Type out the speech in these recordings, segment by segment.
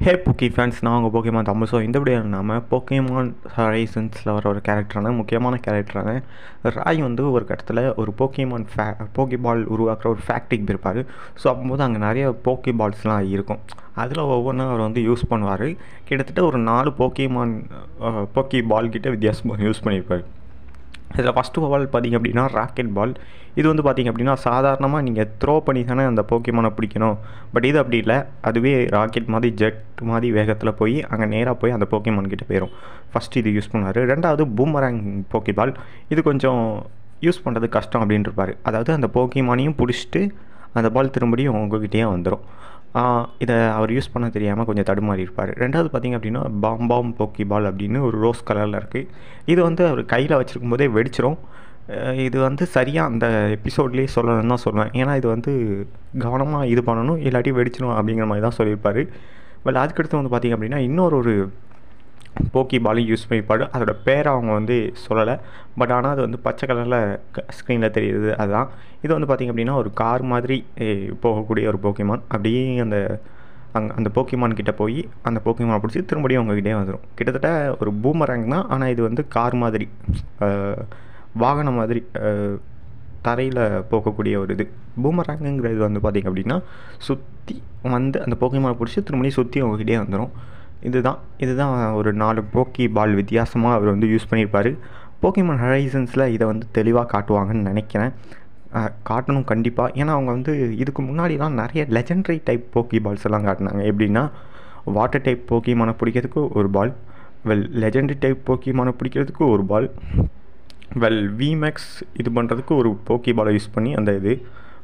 ஹே போக்கி ஃபேன்ஸ், நான் உங்கள் போக்கிமான் தமிழ். ஸோ இந்த வீடியோ நம்ம போக்கிமான் ஹரைசன்ஸில் வர ஒரு கேரக்டரான முக்கியமான கேரக்டரான ராய் வந்து ஒரு கட்டத்தில் ஒரு போக்கிமான் போக்கி பால் உருவாக்குற ஒரு ஃபேக்ட்ரிக்கு போயிருப்பார். ஸோ அப்போது அங்கே நிறைய போக்கி பால்ஸ்லாம் இருக்கும். அதில் ஒவ்வொன்றும் அவர் வந்து யூஸ் பண்ணுவார். கிட்டத்தட்ட ஒரு 4 போக்கிமான் போக்கி பால் கிட்ட வித்தியாசமாக யூஸ் பண்ணியிருப்பார். இதில் ஃபஸ்ட்டு பால் பார்த்திங்க அப்படின்னா ராக்கெட் பால். இது வந்து பார்த்திங்க அப்படின்னா சாதாரணமாக நீங்கள் த்ரோ பண்ணி தானே அந்த போக்கிமானை பிடிக்கணும். பட் இது அப்படி இல்லை, அதுவே ராக்கெட் மாதிரி ஜெட் மாதிரி வேகத்தில் போய் அங்கே நேராக போய் அந்த போக்கிமான் கிட்டே போயிடும். ஃபஸ்ட்டு இது யூஸ் பண்ணார். ரெண்டாவது பூமராங் போக்கி பால். இது கொஞ்சம் யூஸ் பண்ணுறது கஷ்டம் அப்படின்ட்டு இருப்பார். அதாவது அந்த போக்கிமானையும் பிடிச்சிட்டு அந்த பால் திரும்படியும் உங்ககிட்டயே வந்துடும். இதை அவர் யூஸ் பண்ண தெரியாமல் கொஞ்சம் தடுமாறி இருப்பார். ரெண்டாவது பார்த்திங்க அப்படின்னா பாம் போக்கி பால் அப்படின்னு ஒரு ரோஸ் கலரில் இருக்குது. இது வந்து அவர் கையில் வச்சுருக்கும் போதே வெடிச்சிரும். இது வந்து சரியாக அந்த எபிசோட்லேயே சொல்லணும்னு தான் சொல்லுவேன். ஏன்னா இது வந்து கவனமாக இது பண்ணணும், இல்லாட்டி வெடிச்சிடும் அப்படிங்கிற மாதிரி தான் சொல்லியிருப்பார். பட் அதுக்கடுத்து வந்து பார்த்திங்க அப்படின்னா இன்னொரு போக்கி பாலையும் யூஸ் பண்ணியிருப்பார். அதோட பேரை அவங்க வந்து சொல்லலை. பட் ஆனால் அது வந்து பச்சை கலரில் ஸ்க்ரீனில் தெரியுது. அதுதான் இது வந்து பார்த்திங்க அப்படின்னா ஒரு கார் மாதிரி போகக்கூடிய ஒரு போக்கிமான். அப்படியே அந்த போக்கிமான் கிட்டே போய் அந்த போக்கிமானை பிடிச்சி திரும்படியும் அவங்ககிட்டே வந்துடும். கிட்டத்தட்ட ஒரு பூமராங் தான், ஆனால் இது வந்து கார் மாதிரி, வாகனம் மாதிரி, தரையில் போகக்கூடிய ஒரு இது. பூமராங்குங்கிறது வந்து பார்த்திங்க அப்படின்னா சுற்றி வந்து அந்த போக்கிமானை பிடிச்சி திரும்படியும் சுற்றி அவங்ககிட்டே வந்துடும். இதுதான் ஒரு 4 போக்கி பால் வித்தியாசமாக அவர் வந்து யூஸ் பண்ணியிருப்பார். போக்கிமான் ஹரைசன்ஸில் இதை வந்து தெளிவாக காட்டுவாங்கன்னு நினைக்கிறேன். காட்டணும் கண்டிப்பாக. ஏன்னா அவங்க வந்து இதுக்கு முன்னாடிலாம் நிறைய லெஜெண்டரி டைப் போக்கி பால்ஸ் எல்லாம் காட்டினாங்க. எப்படின்னா வாட்டர் டைப் போக்கிமானை பிடிக்கிறதுக்கு ஒரு பால், லெஜெண்டரி டைப் போக்கிமானை பிடிக்கிறதுக்கு ஒரு பால், விமேக்ஸ் இது பண்ணுறதுக்கு ஒரு போக்கி பாலை யூஸ் பண்ணி அந்த இது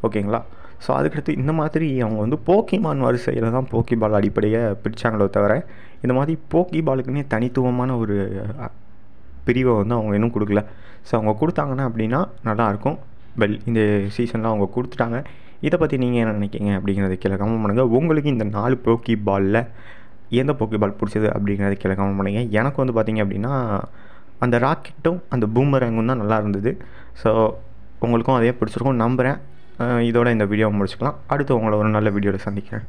ஓகேங்களா. ஸோ அதுக்கடுத்து இந்த மாதிரி அவங்க வந்து போக்கிமான் வரிசையில் தான் போக்கி பால் அடிப்படையாக பிடிச்சாங்களோ தவிர இந்த மாதிரி போக்கி பாலுக்குன்னே தனித்துவமான ஒரு பிரிவை வந்து அவங்க இன்னும் கொடுக்கல. ஸோ அவங்க கொடுத்தாங்கன்னா அப்படின்னா நல்லாயிருக்கும். இந்த சீசனில் அவங்க கொடுத்துட்டாங்க. இதை பற்றி நீங்கள் என்ன நினைக்கிங்க அப்படிங்கிறத கீழே கமெண்ட் பண்ணுங்கள். உங்களுக்கு இந்த 4 போக்கி பாலில் எந்த போக்கி பால் பிடிச்சது அப்படிங்கிறத கீழே கமெண்ட் பண்ணுங்கள். எனக்கு வந்து பார்த்திங்க அப்படின்னா அந்த ராக்கெட்டும் அந்த பூமராங்கும் தான் நல்லா இருந்தது. ஸோ உங்களுக்கும் அதே பிடிச்சிருக்கும் நம்புகிறேன். இதோட இந்த வீடியோவை முடிச்சுக்கலாம். அடுத்து உங்களை ஒரு நல்ல வீடியோவில் சந்திக்கிறேன்.